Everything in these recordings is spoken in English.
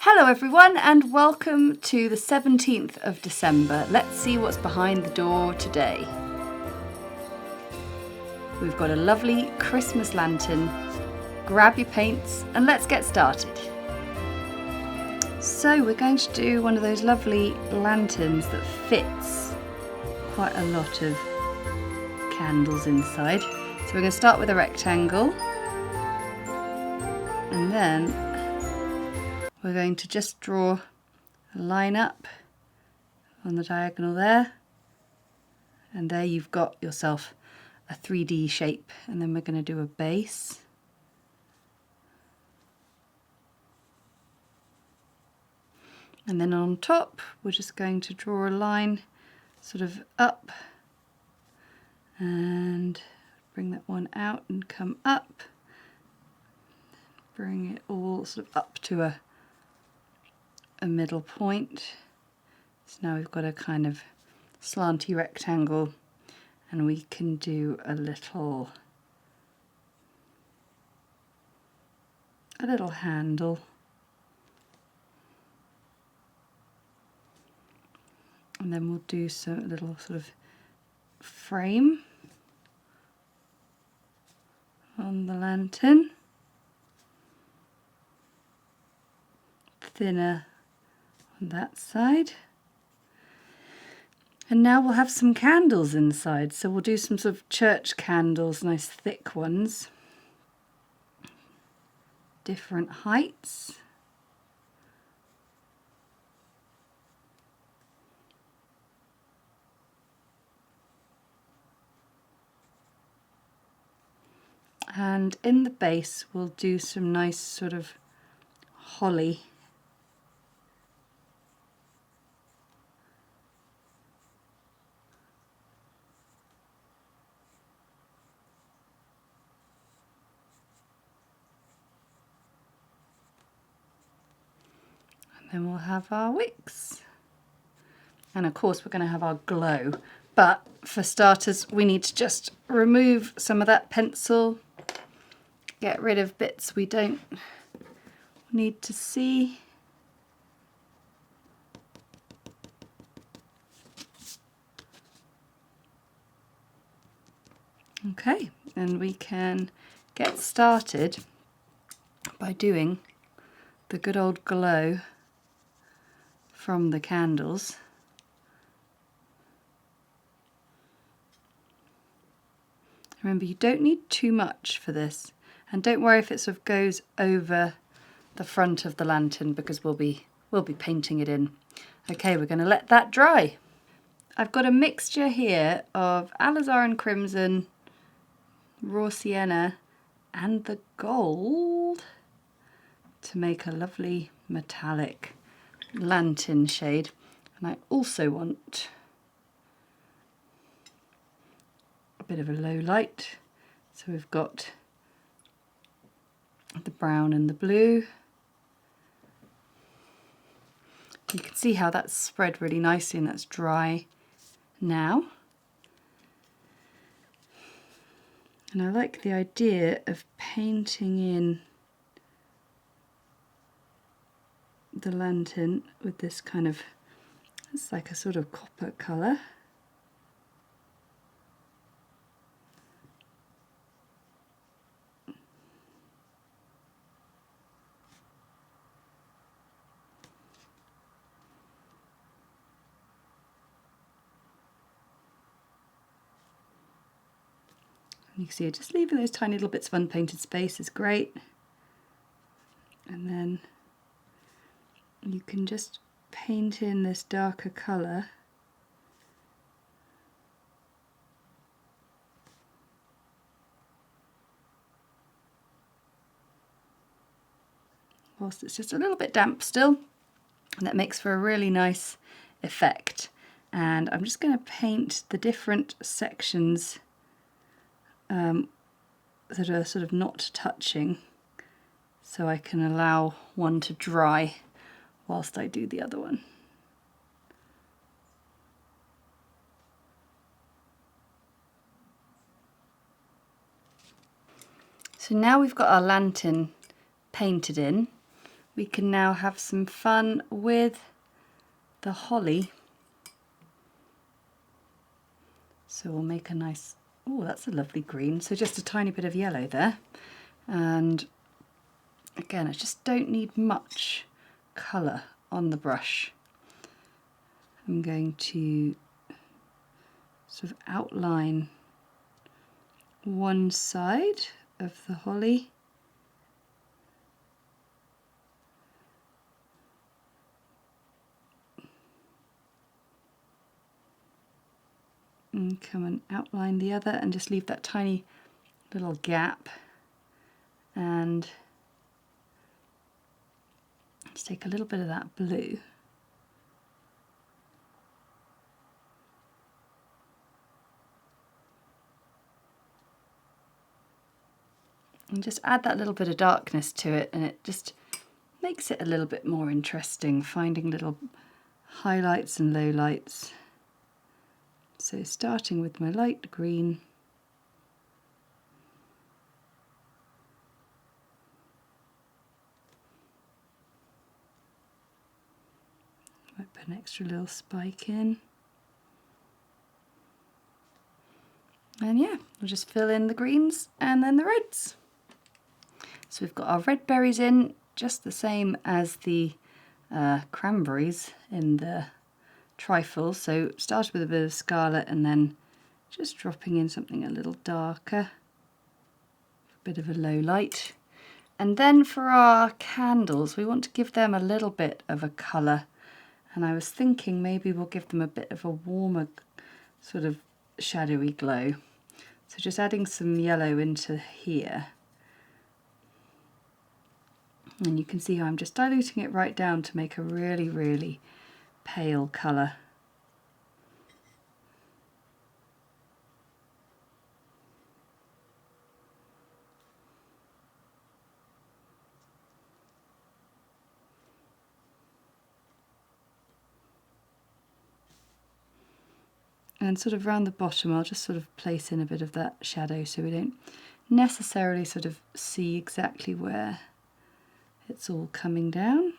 Hello everyone and welcome to the 17th of December. Let's see what's behind the door today. We've got a lovely Christmas lantern. Grab your paints and let's get started. So we're going to do one of those lovely lanterns that fits quite a lot of candles inside. So we're going to start with a rectangle and then we're going to just draw a line up on the diagonal there, and there you've got yourself a 3D shape. And then we're going to do a base. And then on top we're just going to draw a line sort of up and bring that one out and come up. Bring it all sort of up to a middle point. So now we've got a kind of slanty rectangle and we can do a little handle. And then we'll do some little sort of frame on the lantern. Thinner on that side. And now we'll have some candles inside. So we'll do some sort of church candles, nice thick ones. Different heights. And in the base we'll do some nice sort of holly. Then we'll have our wicks. And of course we're going to have our glow. But for starters we need to just remove some of that pencil. Get rid of bits we don't need to see. Okay, and we can get started by doing the good old glow from the candles. Remember, you don't need too much for this, and don't worry if it sort of goes over the front of the lantern because we'll be painting it in. Okay, we're going to let that dry. I've got a mixture here of Alizarin Crimson, raw sienna and the gold to make a lovely metallic lantern shade. And I also want a bit of a low light, so we've got the brown and the blue. You can see how that's spread really nicely and that's dry now. And I like the idea of painting in the lantern with this kind of, it's like a sort of copper colour. You can see just leaving those tiny little bits of unpainted space is great. And then you can just paint in this darker colour. Whilst it's just a little bit damp still, and that makes for a really nice effect. And I'm just going to paint the different sections that are sort of not touching, so I can allow one to dry whilst I do the other one. So now we've got our lantern painted in, we can now have some fun with the holly. So we'll make a nice, oh, that's a lovely green. So just a tiny bit of yellow there. And again, I just don't need much colour on the brush. I'm going to sort of outline one side of the holly. And come and outline the other and just leave that tiny little gap. And let's take a little bit of that blue. And just add that little bit of darkness to it, and it just makes it a little bit more interesting, finding little highlights and lowlights. So starting with my light green, might put an extra little spike in. And yeah, we'll just fill in the greens and then the reds. So we've got our red berries in, just the same as the cranberries in the trifle. So started with a bit of Scarlet and then just dropping in something a little darker, a bit of a low light. And then for our candles, we want to give them a little bit of a colour. And I was thinking maybe we'll give them a bit of a warmer sort of shadowy glow. So just adding some yellow into here. And you can see how I'm just diluting it right down to make a really, really pale colour. And sort of around the bottom, I'll just sort of place in a bit of that shadow so we don't necessarily sort of see exactly where it's all coming down.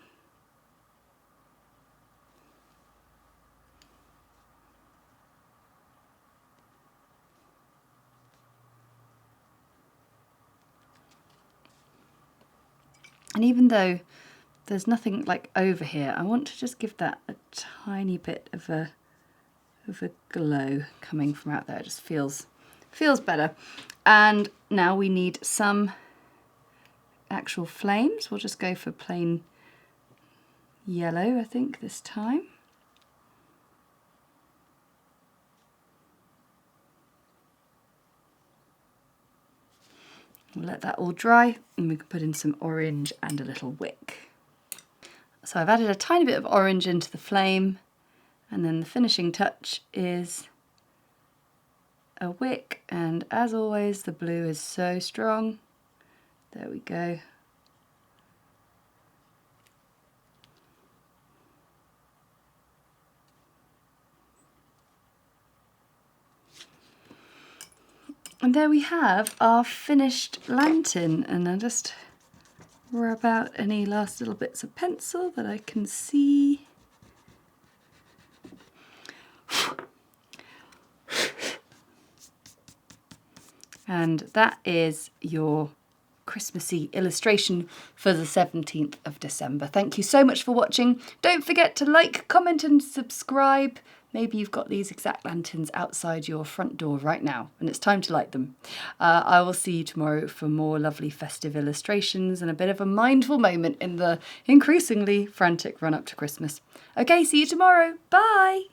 And even though there's nothing like over here, I want to just give that a tiny bit of a glow coming from out there. It just feels better. And now we need some actual flames. We'll just go for plain yellow, I think, this time. We'll let that all dry and we can put in some orange and a little wick. So I've added a tiny bit of orange into the flame, and then the finishing touch is a wick, and as always the blue is so strong. There we go. And there we have our finished lantern, and I'll just rub out any last little bits of pencil that I can see. And that is your Christmassy illustration for the 17th of December. Thank you so much for watching. Don't forget to like, comment and subscribe. Maybe you've got these exact lanterns outside your front door right now and it's time to light them. I will see you tomorrow for more lovely festive illustrations and a bit of a mindful moment in the increasingly frantic run up to Christmas. Okay, see you tomorrow. Bye.